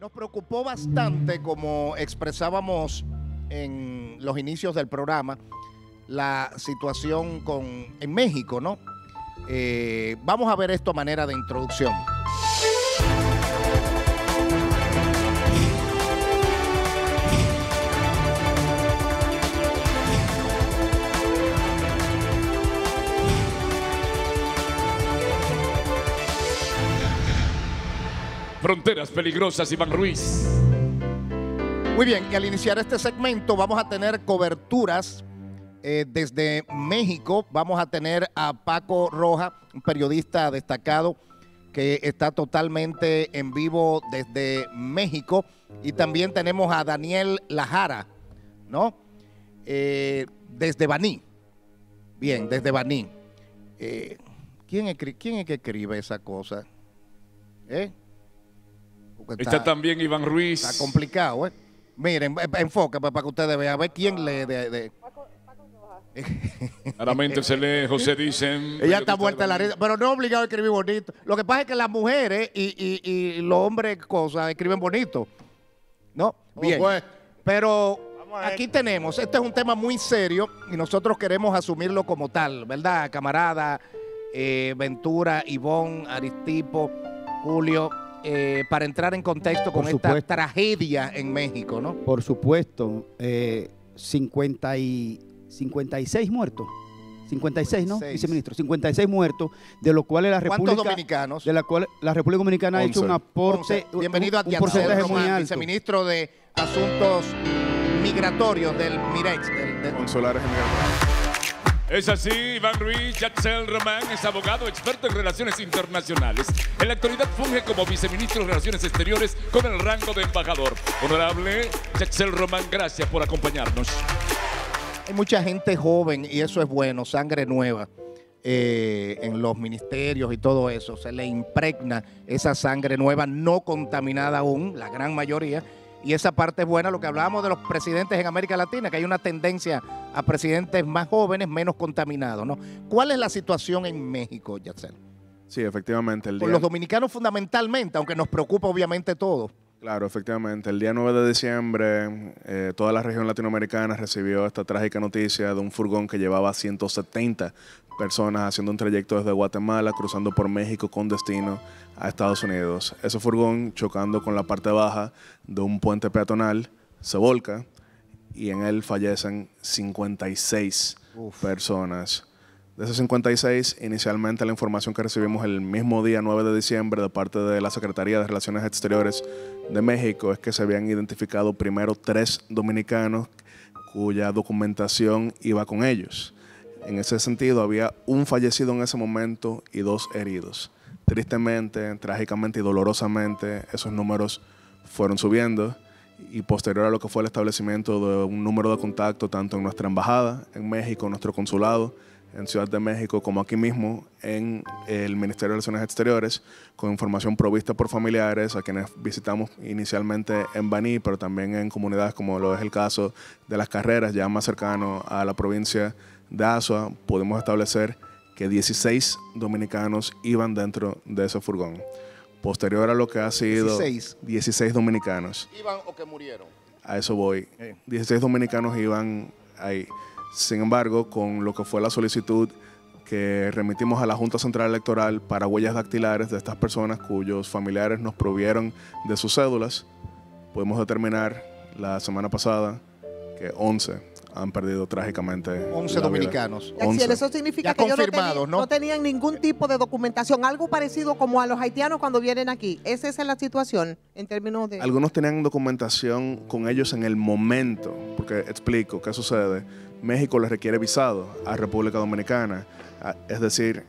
Nos preocupó bastante, como expresábamos en los inicios del programa, la situación en México, ¿no? Vamos a ver esto a manera de introducción. Fronteras peligrosas, Iván Ruiz. Muy bien, y al iniciar este segmento vamos a tener coberturas desde México. Vamos a tener a Paco Roja, un periodista destacado que está totalmente en vivo desde México. Y también tenemos a Daniel Lajara, ¿no? Desde Baní. Bien, desde Baní. ¿Quién es que escribe esa cosa? Está también Iván Ruiz. Está complicado, ¿eh? Miren, enfoca para que ustedes vean. A ver quién lee Paco Roja. Claramente se lee, José dicen. Ella está muerta de la risa, pero no obligado a escribir bonito. Lo que pasa es que las mujeres y los hombres escriben bonito. ¿No? Bien. Pero aquí tenemos, este es un tema muy serio y nosotros queremos asumirlo como tal, ¿verdad, camarada? Ventura, Ivonne, Aristipo, Julio. Para entrar en contexto con esta tragedia en México, ¿no? Por supuesto, 56 muertos. 56, ¿no? Viceministro, 56 muertos, de los cuales la República... ¿Cuántos dominicanos? De la cual la República Dominicana 11. Ha hecho un aporte... Bienvenido a un porcentaje muy alto. Viceministro de Asuntos Migratorios del MIREX. Consulares y migratorios. Es así, Iván Ruiz. Yatzel Román es abogado experto en relaciones internacionales. En la actualidad funge como viceministro de Relaciones Exteriores con el rango de embajador. Honorable Yatzel Román, gracias por acompañarnos. Hay mucha gente joven y eso es bueno, sangre nueva en los ministerios y todo eso. Se le impregna esa sangre nueva, no contaminada aún, la gran mayoría. Y esa parte es buena, lo que hablábamos de los presidentes en América Latina, que hay una tendencia a presidentes más jóvenes, menos contaminados, ¿no? ¿Cuál es la situación en México, Yatzel? Sí, efectivamente. Con los dominicanos fundamentalmente, aunque nos preocupa obviamente todo. Claro, efectivamente. El día 9 de diciembre, toda la región latinoamericana recibió esta trágica noticia de un furgón que llevaba 170 personas haciendo un trayecto desde Guatemala, cruzando por México con destino a Estados Unidos. Ese furgón, chocando con la parte baja de un puente peatonal, se volca y en él fallecen 56 personas. De esos 56, inicialmente la información que recibimos el mismo día 9 de diciembre de parte de la Secretaría de Relaciones Exteriores de México es que se habían identificado primero 3 dominicanos cuya documentación iba con ellos. En ese sentido, había un fallecido en ese momento y 2 heridos. Tristemente, trágicamente y dolorosamente, esos números fueron subiendo y posterior a lo que fue el establecimiento de un número de contacto tanto en nuestra embajada en México, nuestro consulado en Ciudad de México, como aquí mismo en el Ministerio de Relaciones Exteriores, con información provista por familiares a quienes visitamos inicialmente en Baní, pero también en comunidades como lo es el caso de Las Carreras, ya más cercano a la provincia de Azua, pudimos establecer que 16 dominicanos iban dentro de ese furgón. Posterior a lo que ha sido 16 dominicanos. ¿Iban o que murieron? A eso voy. 16 dominicanos iban ahí. Sin embargo, con lo que fue la solicitud que remitimos a la Junta Central Electoral para huellas dactilares de estas personas cuyos familiares nos provieron de sus cédulas, pudimos determinar la semana pasada que 11 han perdido trágicamente 11 dominicanos. 11. Eso significa ya que ellos no tenían ningún tipo de documentación, algo parecido como a los haitianos cuando vienen aquí. Esa es la situación en términos de... Algunos tenían documentación con ellos en el momento, porque explico, ¿qué sucede? México les requiere visado a República Dominicana, es decir,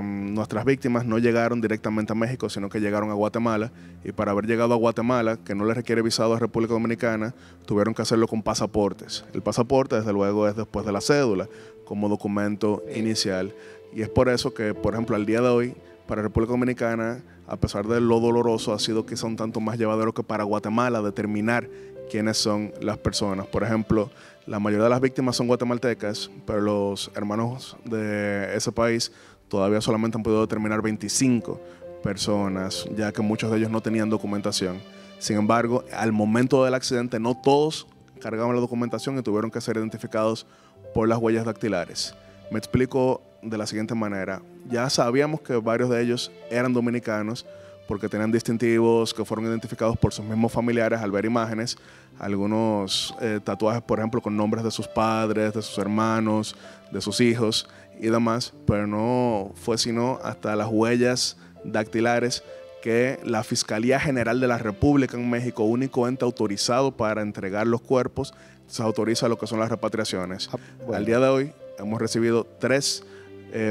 nuestras víctimas no llegaron directamente a México, sino que llegaron a Guatemala, y para haber llegado a Guatemala, que no les requiere visado a República Dominicana, tuvieron que hacerlo con pasaportes. El pasaporte, desde luego, es después de la cédula, como documento inicial, y es por eso que, por ejemplo, al día de hoy, para República Dominicana, a pesar de lo doloroso, ha sido quizá un tanto más llevadero que para Guatemala determinar quiénes son las personas. Por ejemplo, la mayoría de las víctimas son guatemaltecas, pero los hermanos de ese país todavía solamente han podido determinar 25 personas, ya que muchos de ellos no tenían documentación. Sin embargo, al momento del accidente no todos cargaban la documentación y tuvieron que ser identificados por las huellas dactilares. Me explico de la siguiente manera. Ya sabíamos que varios de ellos eran dominicanos porque tenían distintivos que fueron identificados por sus mismos familiares al ver imágenes, algunos tatuajes, por ejemplo, con nombres de sus padres, de sus hermanos, de sus hijos y demás, pero no fue sino hasta las huellas dactilares que la Fiscalía General de la República en México, único ente autorizado para entregar los cuerpos, se autoriza lo que son las repatriaciones. Bueno. Al día de hoy hemos recibido 3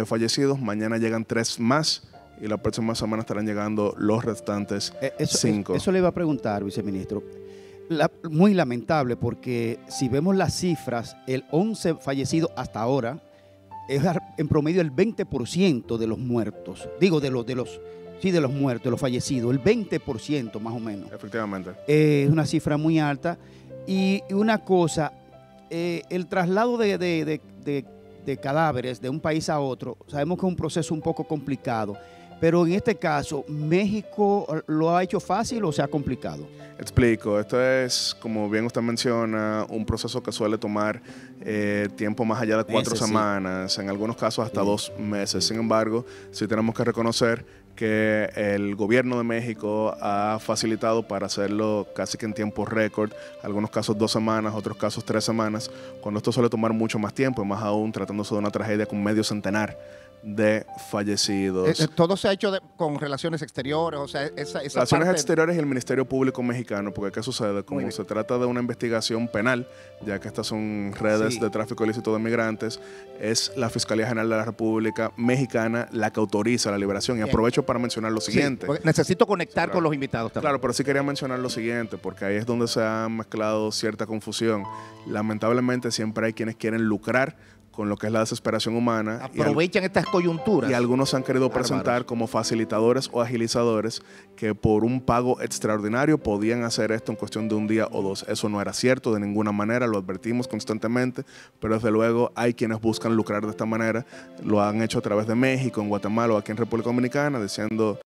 fallecidos, mañana llegan 3 más y la próxima semana estarán llegando los restantes 5. Eso le iba a preguntar, viceministro. Muy lamentable porque si vemos las cifras, el 11 fallecidos hasta ahora es en promedio el 20% de los muertos. Digo, de los muertos, de los fallecidos, el 20% más o menos. Efectivamente. Es una cifra muy alta. Y una cosa, el traslado de cadáveres de un país a otro, sabemos que es un proceso un poco complicado, pero en este caso, ¿México lo ha hecho fácil o se ha complicado? Explico, esto es, como bien usted menciona, un proceso que suele tomar tiempo más allá de 4 semanas, sí. En algunos casos hasta 2 meses. Sin embargo, sí tenemos que reconocer que el gobierno de México ha facilitado para hacerlo casi que en tiempo récord, algunos casos 2 semanas, otros casos 3 semanas, cuando esto suele tomar mucho más tiempo, y más aún tratándose de una tragedia con medio centenar de fallecidos. Todo se ha hecho con relaciones exteriores, o sea, esa relaciones parte... exteriores y el Ministerio Público Mexicano, porque ¿qué sucede? Como se trata de una investigación penal, ya que estas son redes de tráfico ilícito de migrantes, es la Fiscalía General de la República Mexicana la que autoriza la liberación. Y aprovecho para mencionar lo siguiente. Necesito conectar con los invitados también. Claro, pero sí quería mencionar lo siguiente, porque ahí es donde se ha mezclado cierta confusión. Lamentablemente siempre hay quienes quieren lucrar con lo que es la desesperación humana. Aprovechan estas coyunturas. Y algunos se han querido presentar como facilitadores o agilizadores que por un pago extraordinario podían hacer esto en cuestión de 1 día o 2. Eso no era cierto de ninguna manera, lo advertimos constantemente, pero desde luego hay quienes buscan lucrar de esta manera. Lo han hecho a través de México, en Guatemala o aquí en República Dominicana, diciendo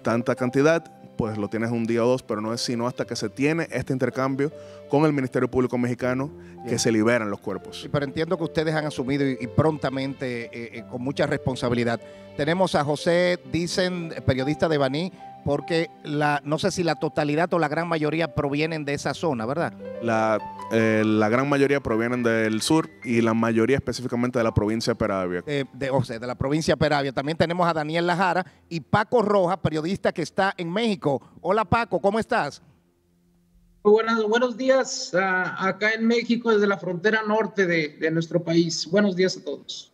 tanta cantidad, pues lo tienes 1 día o 2, pero no es sino hasta que se tiene este intercambio con el Ministerio Público Mexicano que se liberan los cuerpos. Pero entiendo que ustedes han asumido y prontamente, con mucha responsabilidad. Tenemos a José, dicen, periodista de Baní, porque no sé si la totalidad o la gran mayoría provienen de esa zona, ¿verdad? La gran mayoría provienen del sur y la mayoría específicamente de la provincia de Peravia. De la provincia de Peravia. También tenemos a Daniel Lajara y Paco Rojas, periodista que está en México. Hola Paco, ¿cómo estás? Muy buenos días acá en México, desde la frontera norte de nuestro país. Buenos días a todos.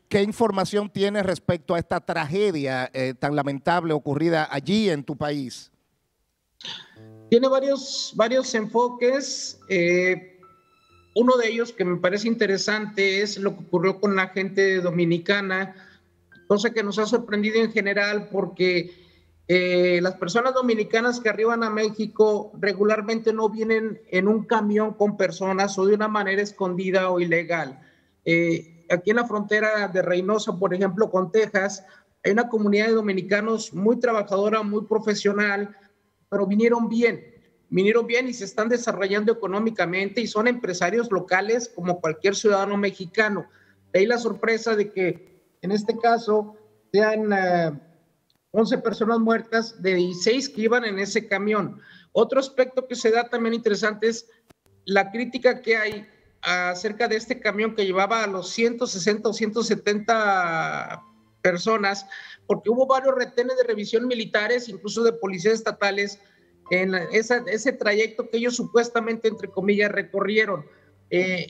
¿Qué información tienes respecto a esta tragedia tan lamentable ocurrida allí en tu país? Tiene varios enfoques. Uno de ellos que me parece interesante es lo que ocurrió con la gente dominicana, cosa que nos ha sorprendido en general porque las personas dominicanas que arriban a México regularmente no vienen en un camión con personas o de una manera escondida o ilegal. Aquí en la frontera de Reynosa, por ejemplo, con Texas, hay una comunidad de dominicanos muy trabajadora, muy profesional, pero vinieron bien y se están desarrollando económicamente y son empresarios locales como cualquier ciudadano mexicano. De ahí la sorpresa de que en este caso sean 11 personas muertas de 16 que iban en ese camión. Otro aspecto que se da también interesante es la crítica que hay acerca de este camión que llevaba a los 160 o 170 personas, porque hubo varios retenes de revisión militares, incluso de policías estatales, en ese trayecto que ellos supuestamente, entre comillas, recorrieron.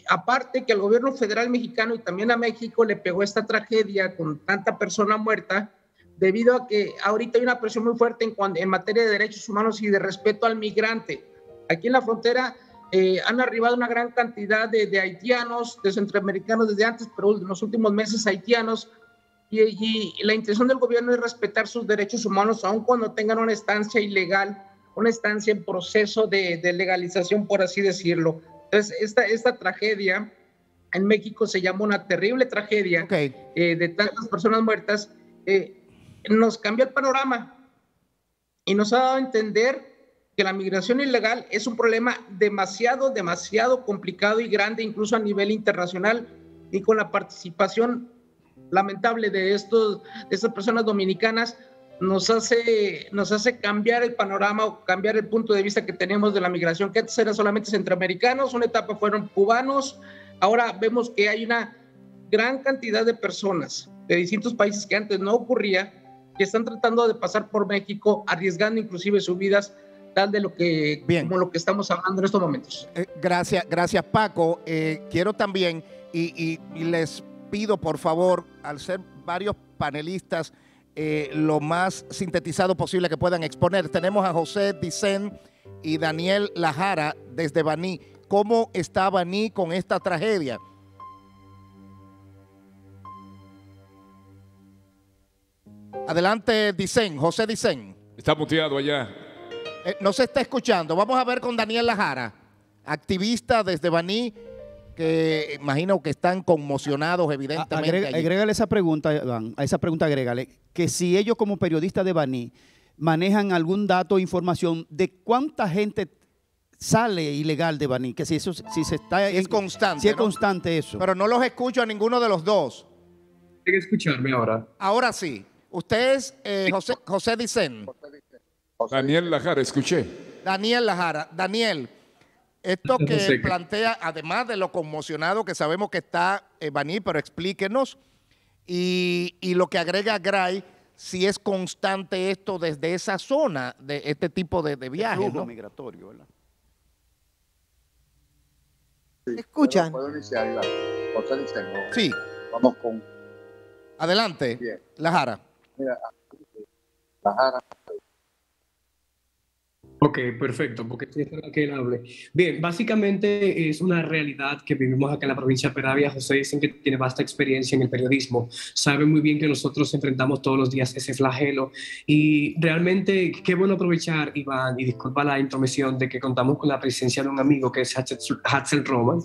Aparte que al gobierno federal mexicano y también a México le pegó esta tragedia con tanta persona muerta, debido a que ahorita hay una presión muy fuerte en materia de derechos humanos y de respeto al migrante. Aquí en la frontera han arribado una gran cantidad de haitianos, de centroamericanos desde antes, pero en los últimos meses haitianos, y la intención del gobierno es respetar sus derechos humanos, aun cuando tengan una estancia ilegal, una estancia en proceso de legalización, por así decirlo. Entonces, esta tragedia en México se llama una terrible tragedia de tantas personas muertas. Nos cambió el panorama y nos ha dado a entender que la migración ilegal es un problema demasiado complicado y grande, incluso a nivel internacional, y con la participación lamentable de estas personas dominicanas, nos hace cambiar el panorama o cambiar el punto de vista que tenemos de la migración, que antes era solamente centroamericanos, una etapa fueron cubanos, ahora vemos que hay una gran cantidad de personas de distintos países que antes no ocurría, que están tratando de pasar por México, arriesgando inclusive sus vidas, tal de lo que, como lo que estamos hablando en estos momentos. Gracias Paco. Quiero también, y les pido por favor, al ser varios panelistas, lo más sintetizado posible que puedan exponer. Tenemos a José Dicen y Daniel Lajara desde Baní. ¿Cómo está Baní con esta tragedia? Adelante, Dicen, José Dicen. Está muteado allá. No se está escuchando. Vamos a ver con Daniel Lajara, activista desde Baní, que imagino que están conmocionados evidentemente. Agrégale esa pregunta, Iván, a esa pregunta agrégale, que si ellos como periodistas de Baní manejan algún dato o información de cuánta gente sale ilegal de Baní, que si eso si se está es constante. Si es constante eso. Pero no los escucho a ninguno de los dos. Tiene que escucharme ahora. Ahora sí. Usted es José Dicen. Daniel Lajara, escuché. Daniel Lajara. Daniel, esto que plantea, además de lo conmocionado que sabemos que está Baní, pero explíquenos, y lo que agrega Gray, si es constante esto desde esa zona, de este tipo de viajes, ¿no? Migratorio, ¿verdad? Sí, ¿Escuchan? ¿Puedo iniciar, Iván? José Dicen, ¿no? Sí. Vamos con... Adelante, Bien. Lajara. Mira, Lajara. Ok, perfecto, porque estoy esperando que él hable. Bien, básicamente es una realidad que vivimos acá en la provincia de Peravia. José Dicen que tiene vasta experiencia en el periodismo, sabe muy bien que nosotros enfrentamos todos los días ese flagelo y realmente qué bueno aprovechar, Iván, y disculpa la intromisión, de que contamos con la presencia de un amigo que es Hatzel Roman,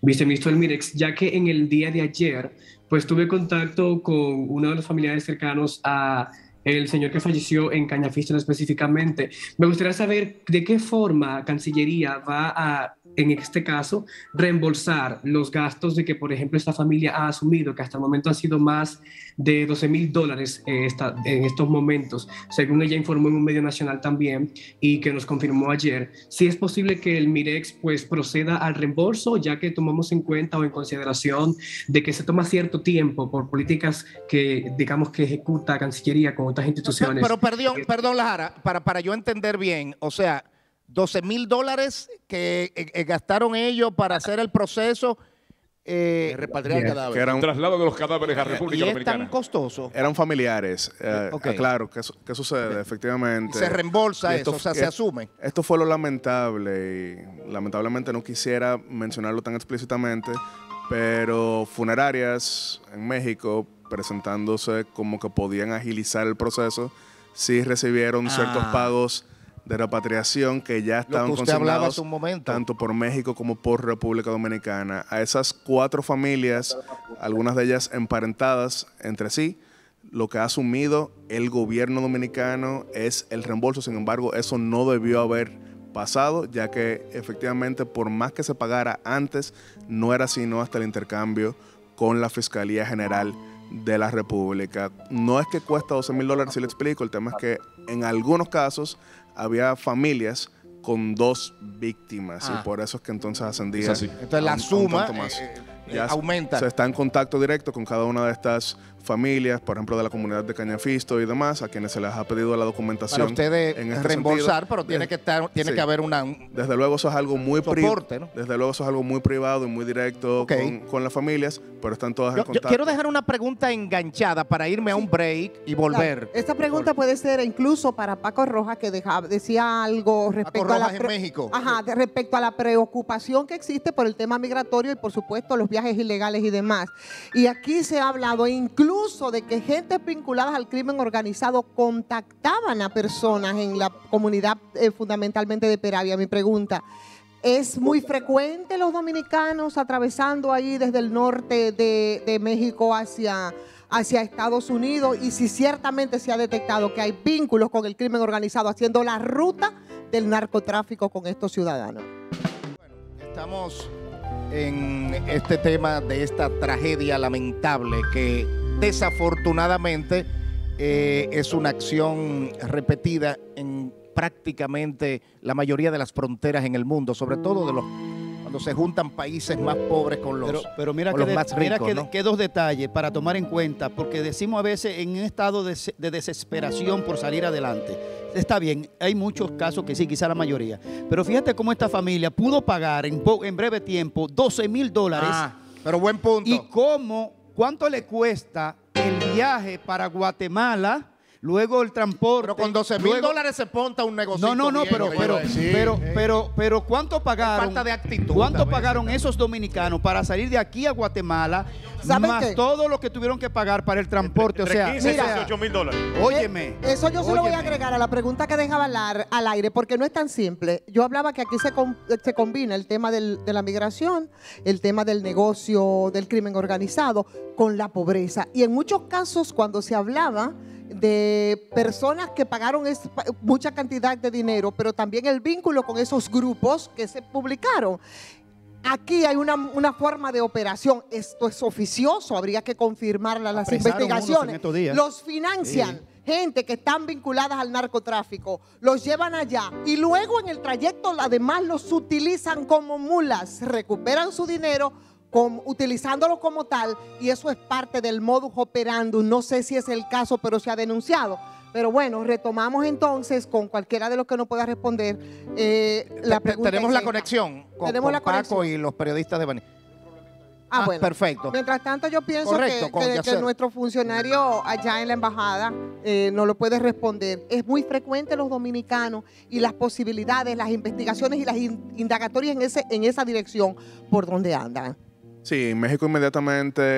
viceministro del MIREX, ya que en el día de ayer pues tuve contacto con uno de los familiares cercanos a el señor que falleció en Cañafistro específicamente. Me gustaría saber de qué forma Cancillería va a, en este caso, reembolsar los gastos de que, por ejemplo, esta familia ha asumido, que hasta el momento han sido más de $12,000 en estos momentos, según ella informó en un medio nacional también y que nos confirmó ayer. Si es posible que el MIREX pues proceda al reembolso, ya que tomamos en cuenta o en consideración de que se toma cierto tiempo por políticas que, digamos, que ejecuta Cancillería con otras instituciones. Pero perdón, Lajara, para yo entender bien, o sea, $12,000 que gastaron ellos para hacer el proceso, repatriar cadáveres. Que era un Traslado de los cadáveres a República y es Dominicana. tan costoso. Eran familiares. Okay. Claro, ¿qué sucede? Efectivamente. Se reembolsa esto, eso, o sea, se asume. Esto fue lo lamentable y lamentablemente no quisiera mencionarlo tan explícitamente, pero funerarias en México, presentándose como que podían agilizar el proceso, sí recibieron ciertos pagos de repatriación que ya estaban consignados tanto por México como por República Dominicana. A esas 4 familias, algunas de ellas emparentadas entre sí, lo que ha asumido el gobierno dominicano es el reembolso. Sin embargo, eso no debió haber pasado, ya que efectivamente por más que se pagara antes, no era sino hasta el intercambio con la Fiscalía General de la República. No es que cuesta $12,000, si le explico, el tema es que en algunos casos había familias con 2 víctimas y por eso es que entonces ascendía. Entonces la suma aumenta. Se está en contacto directo con cada una de estas familias, por ejemplo, de la comunidad de Cañafisto y demás, a quienes se les ha pedido la documentación. Para ustedes en este reembolsar, sentido, pero tiene que haber una desde luego eso es algo muy soporte, ¿no? Desde luego eso es algo muy privado y muy directo con las familias, pero están todas en contacto. Yo quiero dejar una pregunta enganchada para irme a un break y volver. Claro. Esta pregunta puede ser incluso para Paco Rojas, que decía algo respecto a en México. Respecto a la preocupación que existe por el tema migratorio y por supuesto los viajes ilegales y demás. Y aquí se ha hablado incluso de que gente vinculadas al crimen organizado contactaban a personas en la comunidad fundamentalmente de Peravia. Mi pregunta, ¿es muy frecuente los dominicanos atravesando ahí desde el norte de México hacia Estados Unidos? Y si ciertamente se ha detectado que hay vínculos con el crimen organizado haciendo la ruta del narcotráfico con estos ciudadanos. Estamos en este tema de esta tragedia lamentable que desafortunadamente es una acción repetida en prácticamente la mayoría de las fronteras en el mundo, sobre todo cuando se juntan países más pobres con los, pero mira con los más ricos. Mira que dos detalles para tomar en cuenta, porque decimos a veces en un estado de desesperación por salir adelante. Está bien, hay muchos casos que sí, quizá la mayoría, pero fíjate cómo esta familia pudo pagar en breve tiempo $12,000. Pero buen punto. Y cuánto le cuesta el viaje para Guatemala. Luego el transporte. Pero con $12,000 se monta un negocio. No, pero ¿cuánto pagaron? Falta de actitud. ¿Cuánto pagaron esos dominicanos para salir de aquí a Guatemala? Más todo lo que tuvieron que pagar para el transporte. Entre 15 y $18,000. Óyeme. Eso yo se lo voy a agregar a la pregunta que dejaba al aire, porque no es tan simple. Yo hablaba que aquí se combina el tema de la migración, el tema del negocio, del crimen organizado, con la pobreza. Y en muchos casos, cuando se hablaba de personas que pagaron mucha cantidad de dinero, pero también el vínculo con esos grupos que se publicaron. Aquí hay una forma de operación. Esto es oficioso, habría que confirmarla las investigaciones. Los financian. Sí. Gente que están vinculadas al narcotráfico, los llevan allá y luego en el trayecto además los utilizan como mulas, recuperan su dinero utilizándolo como tal, y eso es parte del modus operandi. No sé si es el caso, pero se ha denunciado. Pero bueno, retomamos entonces con cualquiera de los que no pueda responder la pregunta. Tenemos la conexión con Paco y los periodistas de Baní. Bueno, perfecto. Mientras tanto, yo pienso que nuestro funcionario allá en la embajada no lo puede responder. Es muy frecuente los dominicanos y las posibilidades, las investigaciones y las indagatorias en esa dirección por donde andan. Sí, México inmediatamente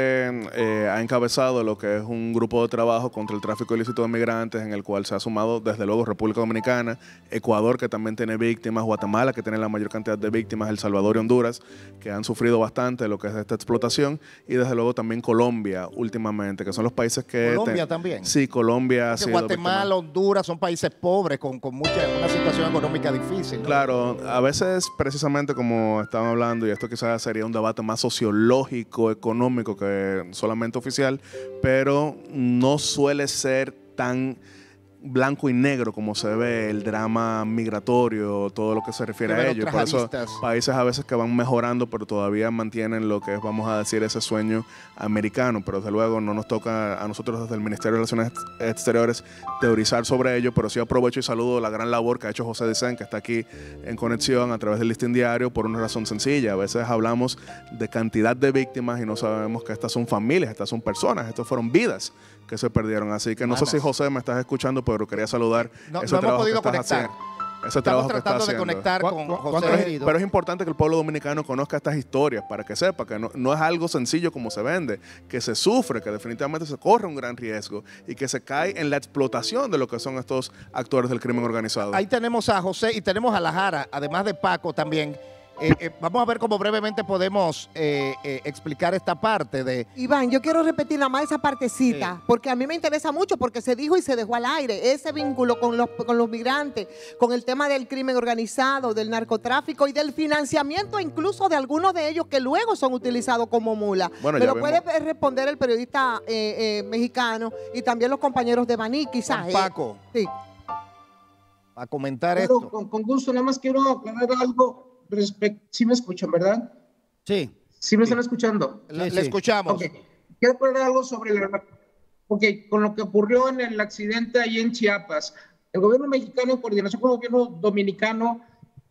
ha encabezado lo que es un grupo de trabajo contra el tráfico ilícito de migrantes, en el cual se ha sumado desde luego República Dominicana, Ecuador, que también tiene víctimas, Guatemala, que tiene la mayor cantidad de víctimas, El Salvador y Honduras, que han sufrido bastante lo que es esta explotación, y desde luego también Colombia últimamente, que son los países que... ¿Colombia también? Sí, Colombia ha sido Guatemala, víctima. Honduras son países pobres con una situación económica difícil, ¿no? Claro, a veces precisamente como estaban hablando, y esto quizás sería un debate más sociológico, económico que solamente oficial, pero no suele ser tan blanco y negro como se ve el drama migratorio, todo lo que se refiere a ello. Por eso países a veces que van mejorando, pero todavía mantienen lo que es, vamos a decir, ese sueño americano. Pero desde luego no nos toca a nosotros desde el Ministerio de Relaciones Exteriores teorizar sobre ello, pero sí aprovecho y saludo la gran labor que ha hecho José Dicen, que está aquí en conexión a través del Listín Diario, por una razón sencilla. A veces hablamos de cantidad de víctimas y no sabemos que estas son familias, estas son personas, estas fueron vidas que se perdieron. Así que no sé si José me estás escuchando, pero quería saludar ese trabajo que estás haciendo. Estamos tratando de conectar con José. Pero es importante que el pueblo dominicano conozca estas historias para que sepa que no es algo sencillo como se vende, que se sufre, que definitivamente se corre un gran riesgo y que se cae en la explotación de lo que son estos actores del crimen organizado. Ahí tenemos a José y tenemos a La Jara, además de Paco también. Vamos a ver cómo brevemente podemos explicar esta parte de... Iván, yo quiero repetir nada más esa partecita, porque a mí me interesa mucho, porque se dijo y se dejó al aire ese vínculo con los migrantes, con el tema del crimen organizado, del narcotráfico y del financiamiento incluso de algunos de ellos que luego son utilizados como mula. Bueno, pero puede responder el periodista mexicano y también los compañeros de Baní, quizás. Paco. Sí. A comentar esto. Con gusto, nada más quiero aclarar algo. Sí me escuchan, ¿verdad? Sí. ¿Sí me están escuchando? Le escuchamos. Okay. Quiero aclarar algo sobre con lo que ocurrió en el accidente ahí en Chiapas. El gobierno mexicano, en coordinación con el gobierno dominicano,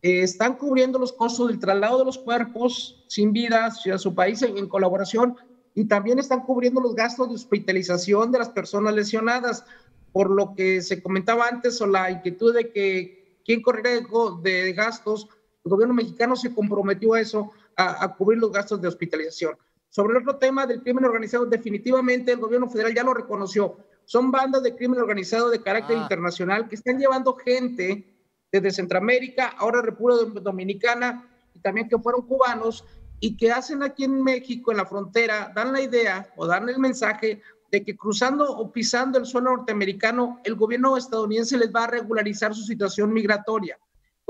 están cubriendo los costos del traslado de los cuerpos sin vida hacia su país en colaboración, y también están cubriendo los gastos de hospitalización de las personas lesionadas, por lo que se comentaba antes, o la inquietud de que quién correría de gastos. El gobierno mexicano se comprometió a eso, a cubrir los gastos de hospitalización. Sobre el otro tema del crimen organizado, definitivamente el gobierno federal ya lo reconoció. Son bandas de crimen organizado de carácter internacional que están llevando gente desde Centroamérica, ahora República Dominicana, y también que fueron cubanos, y que hacen aquí en México, en la frontera, dan la idea o dan el mensaje de que cruzando o pisando el suelo norteamericano, el gobierno estadounidense les va a regularizar su situación migratoria.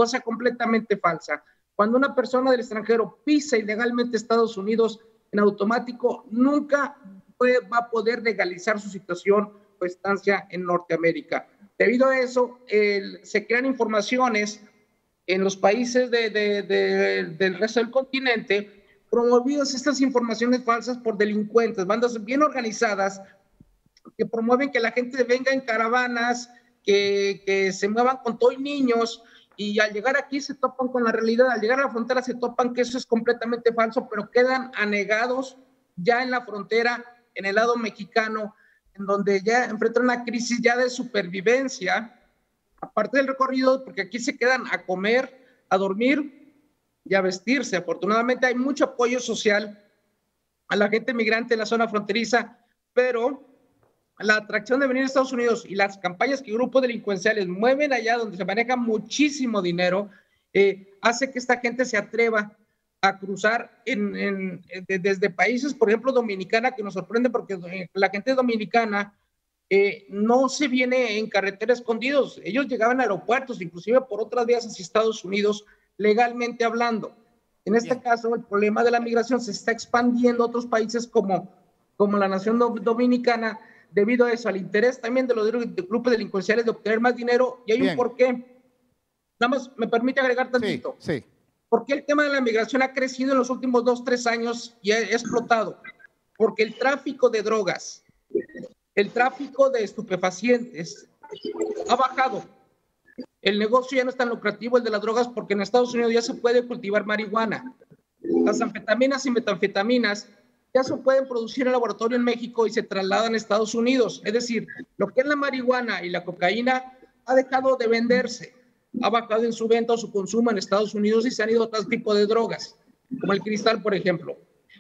cosa completamente falsa. Cuando una persona del extranjero pisa ilegalmente Estados Unidos, en automático nunca va a poder legalizar su situación o estancia en Norteamérica. Debido a eso, se crean informaciones en los países del resto del continente, promovidas estas informaciones falsas por delincuentes, bandas bien organizadas, que promueven que la gente venga en caravanas, que se muevan con todo y niños, y al llegar aquí se topan con la realidad, al llegar a la frontera se topan que eso es completamente falso, pero quedan anegados ya en la frontera, en el lado mexicano, en donde ya enfrentan una crisis ya de supervivencia, aparte del recorrido, porque aquí se quedan a comer, a dormir y a vestirse. Afortunadamente hay mucho apoyo social a la gente migrante en la zona fronteriza, pero la atracción de venir a Estados Unidos y las campañas que grupos delincuenciales mueven allá donde se maneja muchísimo dinero, hace que esta gente se atreva a cruzar desde países, por ejemplo, Dominicana, que nos sorprende porque la gente dominicana no se viene en carretera escondidos. Ellos llegaban a aeropuertos, inclusive por otras vías hacia Estados Unidos, legalmente hablando. En este caso, el problema de la migración se está expandiendo a otros países como la nación dominicana, debido a eso, al interés también de los grupos delincuenciales de obtener más dinero. Y hay un porqué. Nada más me permite agregar tantito. Sí. ¿Por qué el tema de la migración ha crecido en los últimos 2-3 años y ha explotado? Porque el tráfico de drogas, el tráfico de estupefacientes ha bajado. El negocio ya no es tan lucrativo, el de las drogas, porque en Estados Unidos ya se puede cultivar marihuana. Las anfetaminas y metanfetaminas ya se pueden producir en laboratorio en México y se trasladan a Estados Unidos. Es decir, lo que es la marihuana y la cocaína ha dejado de venderse, ha bajado en su venta o su consumo en Estados Unidos y se han ido a otro tipo de drogas, como el cristal, por ejemplo.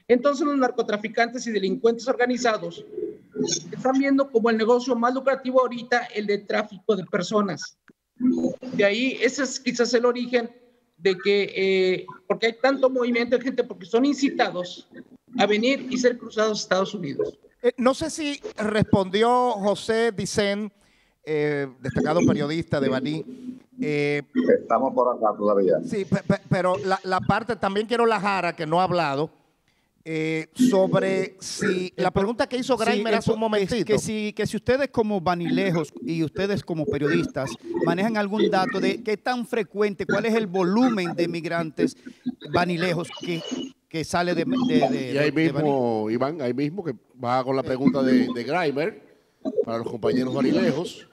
Entonces los narcotraficantes y delincuentes organizados están viendo como el negocio más lucrativo ahorita el de tráfico de personas. De ahí, ese es quizás el origen de que, porque hay tanto movimiento de gente, porque son incitados a venir y ser cruzados a Estados Unidos. No sé si respondió José Dicen, destacado periodista de Baní. Estamos por acá todavía. Sí, pero la parte, también quiero la Jara, que no ha hablado, sobre si la pregunta que hizo Graimer hace un momentito. Que si ustedes como vanilejos y ustedes como periodistas manejan algún dato de qué tan frecuente, cuál es el volumen de migrantes vanilejos que sale de y ahí mismo, Iván, ahí mismo que va con la pregunta de Graimer para los compañeros vanilejos,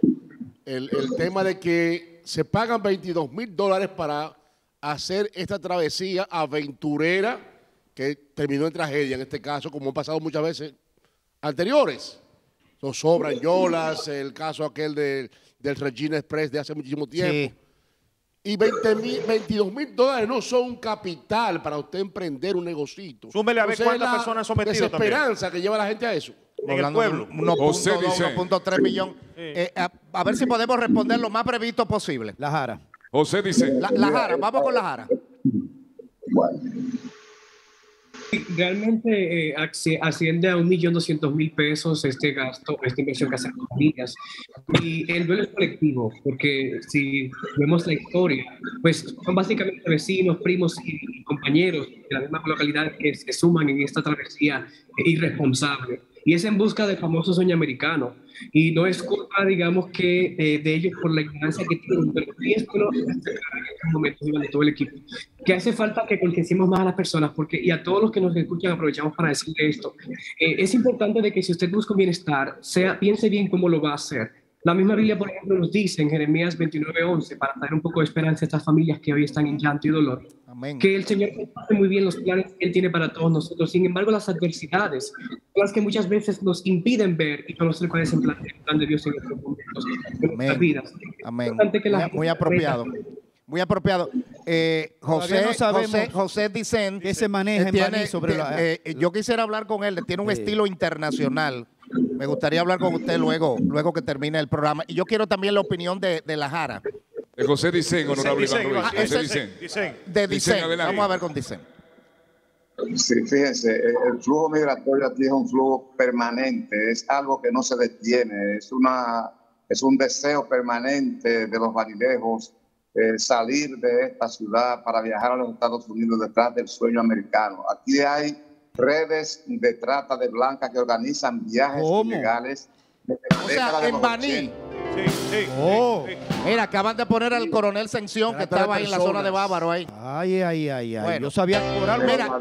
el tema de que se pagan $22,000 para hacer esta travesía aventurera que terminó en tragedia, en este caso, como ha pasado muchas veces anteriores. Nos sobran yolas, el caso aquel del Regina Express de hace muchísimo tiempo. Sí. Y $22,000 no son un capital para usted emprender un negocito. Súmele a ver cuántas personas son sometidas. Desesperanza también que lleva a la gente a eso. En el pueblo. 1.3 millones. A ver si podemos responder lo más previsto posible. La Jara. José dice. La Jara, vamos con la Jara. Bueno. Realmente asciende a $1.200.000 este gasto, esta inversión que hacen las familias. Y el duelo es colectivo, porque si vemos la historia, pues son básicamente vecinos, primos y compañeros de la misma localidad que se suman en esta travesía irresponsable. Y es en busca del famoso sueño americano. Y no es culpa, digamos, que de ellos por la ignorancia que tienen, pero sí es bueno en estos momentos de todo el equipo, que hace falta que concienciemos más a las personas, porque, y a todos los que nos escuchan aprovechamos para decirle esto. Es importante de que si usted busca un bienestar, piense bien cómo lo va a hacer. La misma Biblia, por ejemplo, nos dice en Jeremías 29:11, para dar un poco de esperanza a estas familias que hoy están en llanto y dolor, Amén, que el Señor conoce muy bien los planes que Él tiene para todos nosotros. Sin embargo, las adversidades son las que muchas veces nos impiden ver y conocer cuál es el plan de Dios en nuestros momentos, en nuestras vidas. Amén. Muy apropiado. Muy apropiado. José Dicen, que se maneja en Baní sobre yo quisiera hablar con él, tiene un estilo internacional. Me gustaría hablar con usted luego que termine el programa. Y yo quiero también la opinión de la Jara. De José Dicen, honorable Iván Ruiz. De Dicen. Vamos a ver con Dicen. Sí, fíjense, el flujo migratorio aquí es un flujo permanente, es algo que no se detiene, es un deseo permanente de los vanilejos salir de esta ciudad para viajar a los Estados Unidos detrás del sueño americano. Aquí hay redes de trata de blancas que organizan viajes ilegales. O sea, en Baní. Mira, acaban de poner al coronel Sención que estaba ahí en la zona de Bávaro ahí. Ay. Bueno. Yo sabía por algo. Mira,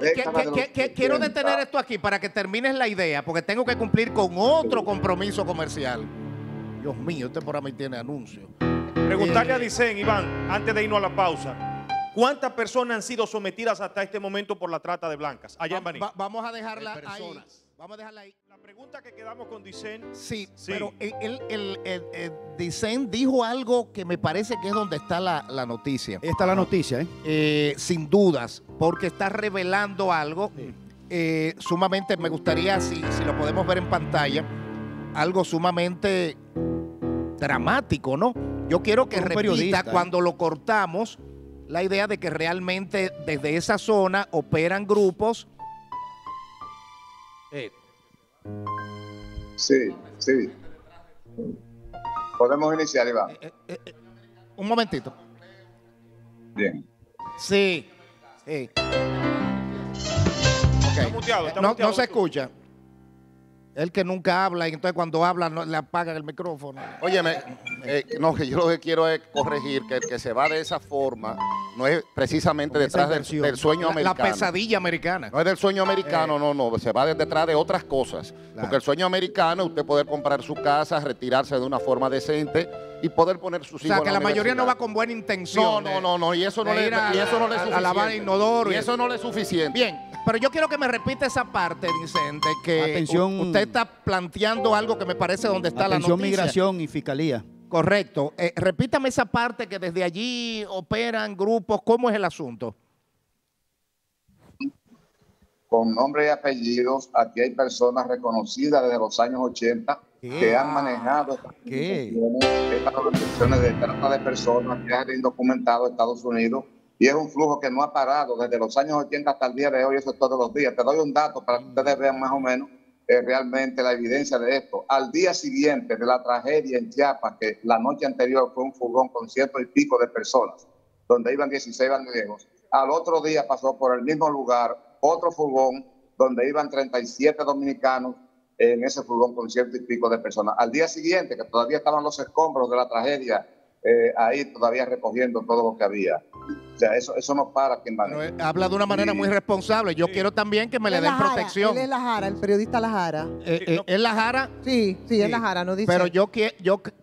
quiero detener esto aquí para que termines la idea, porque tengo que cumplir con otro compromiso comercial. Dios mío, este programa tiene anuncios. Preguntarle a Dicen, Iván, antes de irnos a la pausa, ¿cuántas personas han sido sometidas hasta este momento por la trata de blancas allá en Baní? Vamos a dejarla ahí. Vamos a dejarla ahí. La pregunta que quedamos con Dicen. Sí, pero Dicen dijo algo que me parece que es donde está la noticia. Está la noticia, sin dudas, porque está revelando algo sumamente, me gustaría, si lo podemos ver en pantalla, algo sumamente dramático, ¿no? Yo quiero que repita cuando lo cortamos la idea de que realmente desde esa zona operan grupos. Sí. Podemos iniciar, Iván. Un momentito. Bien. Sí. Okay. No se escucha. Él que nunca habla y entonces cuando habla no, le apagan el micrófono. Óyeme, no, que yo lo que quiero es corregir que el que se va de esa forma no es precisamente detrás del sueño americano. La pesadilla americana. No es del sueño americano, no, se va detrás de otras cosas. Claro. Porque el sueño americano es usted poder comprar su casa, retirarse de una forma decente y poder poner sus hijos. O sea, que la mayoría no va con buena intención. No, y eso no le es suficiente. A lavar inodoro. Y eso no le es suficiente. Bien, pero yo quiero que me repita esa parte, Vicente, que usted está planteando algo que me parece donde está la noticia. Migración y fiscalía. Correcto. Repítame esa parte que desde allí operan grupos. ¿Cómo es el asunto? Con nombre y apellidos, aquí hay personas reconocidas desde los años 80 que han manejado estas organizaciones de trata de personas, viajes indocumentados a Estados Unidos, y es un flujo que no ha parado desde los años 80 hasta el día de hoy, eso es todos los días. Te doy un dato para que ustedes vean más o menos realmente la evidencia de esto. Al día siguiente de la tragedia en Chiapas, que la noche anterior fue un furgón con 100 y pico de personas, donde iban 16 bandilleros, al otro día pasó por el mismo lugar otro furgón donde iban 37 dominicanos en ese furgón con 100 y pico de personas. Al día siguiente, que todavía estaban los escombros de la tragedia ahí todavía recogiendo todo lo que había. O sea, eso no para aquí en Baní. Habla de una manera muy responsable. Yo quiero también que me le den protección. Él es la Jara, el periodista La Jara. ¿Es La Jara? Sí, es La Jara, no dice. Pero yo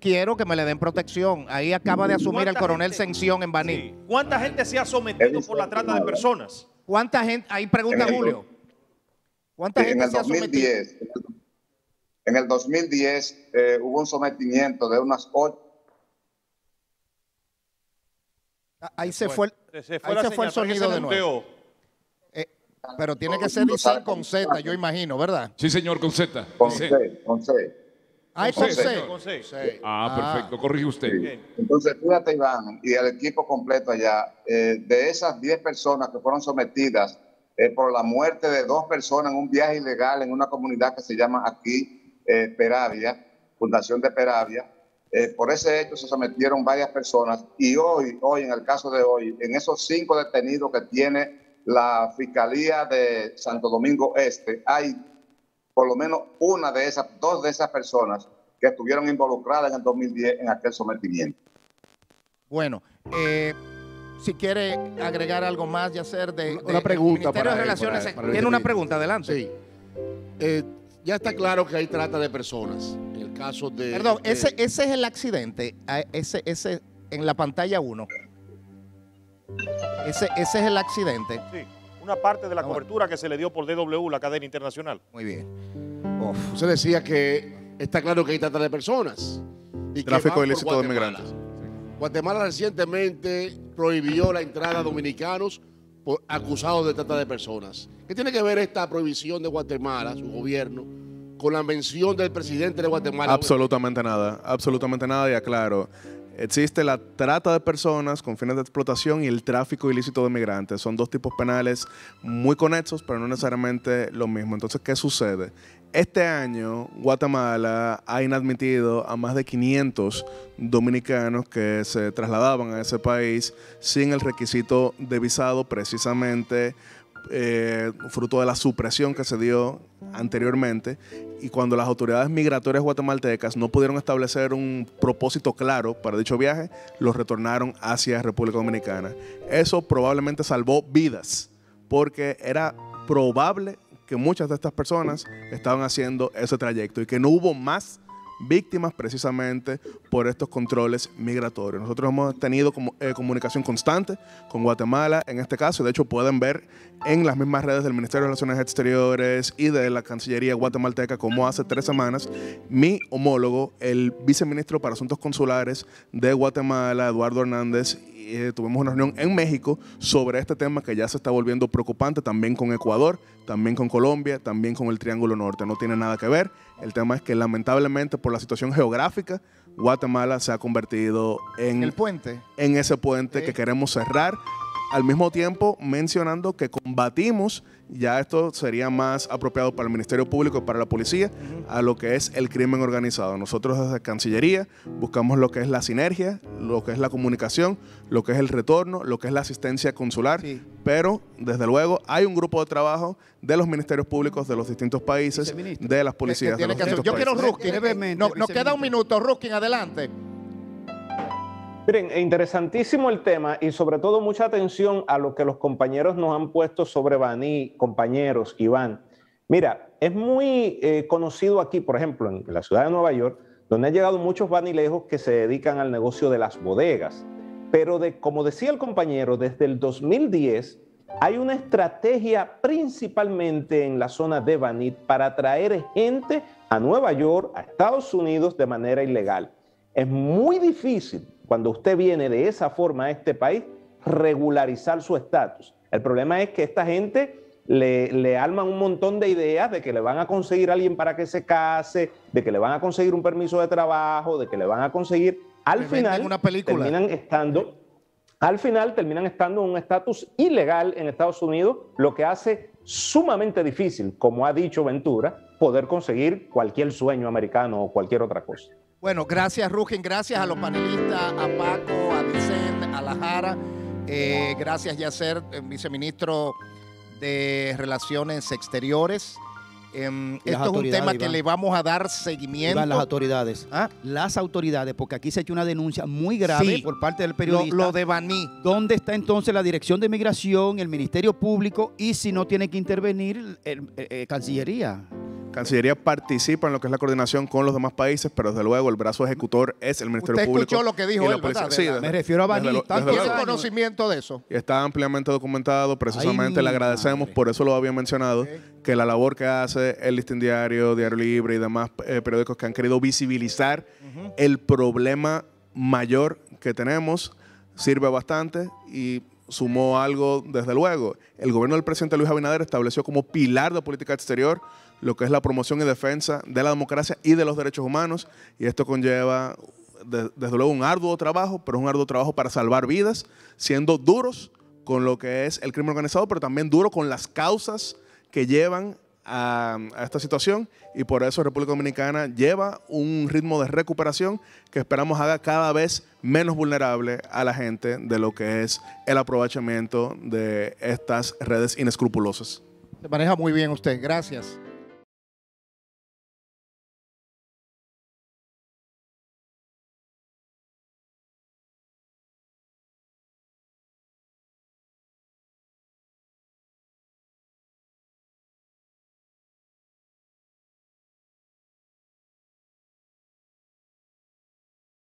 quiero que me le den protección. Ahí acaba de asumir el coronel Sención en Baní. Sí. ¿Cuánta gente se ha sometido por la trata de personas? ¿Cuánta gente? Ahí pregunta Julio. ¿Cuánta gente se ha sometido? En el 2010 hubo un sometimiento de unas 8. Ahí se fue el sonido de nuevo. Pero tiene que ser Dicen con Z, yo imagino, ¿verdad? Sí, señor, con Z. Con C. Ah, es con C. Perfecto, corrige usted. Sí. Entonces, fíjate, Iván, y el equipo completo allá, de esas 10 personas que fueron sometidas por la muerte de 2 personas en un viaje ilegal en una comunidad que se llama aquí Peravia, Fundación de Peravia, por ese hecho se sometieron varias personas y hoy, en el caso de hoy, en esos 5 detenidos que tiene la Fiscalía de Santo Domingo Este, hay por lo menos 2 de esas personas que estuvieron involucradas en el 2010 en aquel sometimiento. Bueno, si quiere agregar algo más, Yacer, una pregunta Ministerio de Relaciones. Tiene una pregunta, adelante. Sí. Ya está claro que hay trata de personas. En el caso de... Perdón, ese es el accidente. Ese en la pantalla 1. Ese es el accidente. Sí, una parte de la cobertura que se le dio por DW, la cadena internacional. Muy bien. Usted decía que está claro que hay trata de personas. Y tráfico ilícito de migrantes. Guatemala recientemente prohibió la entrada a dominicanos acusados de trata de personas. ¿Qué tiene que ver esta prohibición de Guatemala, su gobierno, con la mención del presidente de Guatemala? Absolutamente nada, y aclaro. Existe la trata de personas con fines de explotación y el tráfico ilícito de migrantes. Son dos tipos penales muy conexos, pero no necesariamente lo mismo. Entonces, ¿qué sucede? Este año, Guatemala ha inadmitido a más de 500 dominicanos que se trasladaban a ese país sin el requisito de visado, precisamente fruto de la supresión que se dio anteriormente, y cuando las autoridades migratorias guatemaltecas no pudieron establecer un propósito claro para dicho viaje, los retornaron hacia República Dominicana. Eso probablemente salvó vidas, porque era probable que muchas de estas personas estaban haciendo ese trayecto y que no hubo más víctimas precisamente por estos controles migratorios. Nosotros hemos tenido comunicación constante con Guatemala en este caso. De hecho, pueden ver en las mismas redes del Ministerio de Relaciones Exteriores y de la Cancillería guatemalteca como hace 3 semanas mi homólogo, el viceministro para Asuntos Consulares de Guatemala, Eduardo Hernández, tuvimos una reunión en México sobre este tema que ya se está volviendo preocupante, también con Ecuador, también con Colombia, también con el Triángulo Norte. No tiene nada que ver. El tema es que lamentablemente por la situación geográfica, Guatemala se ha convertido en el puente, en ese puente que queremos cerrar. Al mismo tiempo mencionando que combatimos, ya esto sería más apropiado para el Ministerio Público y para la policía, a lo que es el crimen organizado. Nosotros desde Cancillería buscamos lo que es la sinergia, lo que es la comunicación, lo que es el retorno, lo que es la asistencia consular, pero desde luego hay un grupo de trabajo de los ministerios públicos de los distintos países, de las policías de los distintos Yo quiero países. Ruskin, nos queda un minuto, Ruskin, adelante. Miren, interesantísimo el tema y sobre todo mucha atención a lo que los compañeros nos han puesto sobre Baní, compañeros, Iván. Mira, es muy conocido aquí, por ejemplo, en la ciudad de Nueva York, donde han llegado muchos vanilejos que se dedican al negocio de las bodegas. Pero como decía el compañero, desde el 2010 hay una estrategia principalmente en la zona de Baní para atraer gente a Nueva York, a Estados Unidos de manera ilegal. Es muy difícil cuando usted viene de esa forma a este país, regularizar su estatus. El problema es que esta gente le arman un montón de ideas de que le van a conseguir a alguien para que se case, de que le van a conseguir un permiso de trabajo, de que le van a conseguir... Al final terminan estando en un estatus ilegal en Estados Unidos, lo que hace sumamente difícil, como ha dicho Ventura, poder conseguir cualquier sueño americano o cualquier otra cosa. Bueno, gracias, Ruskin. Gracias a los panelistas, a Paco, a Dicen, a La Jara. Gracias, Yasser, viceministro de Relaciones Exteriores. Esto es un tema que le vamos a dar seguimiento. Iván, las autoridades. Las autoridades, porque aquí se ha hecho una denuncia muy grave por parte del periodista. Lo de Baní. ¿Dónde está entonces la Dirección de Migración, el Ministerio Público y si no tiene que intervenir Cancillería? Cancillería participa en lo que es la coordinación con los demás países, pero desde luego el brazo ejecutor es el Ministerio Público. Usted escuchó lo que dijo él, ¿verdad? Sí, me refiero a Baní. ¿Tiene conocimiento de eso? Está ampliamente documentado, precisamente le agradecemos, por eso lo había mencionado, que la labor que hace el Listín Diario, Diario Libre y demás periódicos que han querido visibilizar el problema mayor que tenemos sirve bastante y sumó algo, desde luego. El gobierno del presidente Luis Abinader estableció como pilar de política exterior lo que es la promoción y defensa de la democracia y de los derechos humanos, y esto conlleva, desde luego, un arduo trabajo, pero un arduo trabajo para salvar vidas, siendo duros con lo que es el crimen organizado, pero también duro con las causas que llevan a esta situación, y por eso República Dominicana lleva un ritmo de recuperación que esperamos haga cada vez menos vulnerable a la gente de lo que es el aprovechamiento de estas redes inescrupulosas. Se maneja muy bien usted, gracias.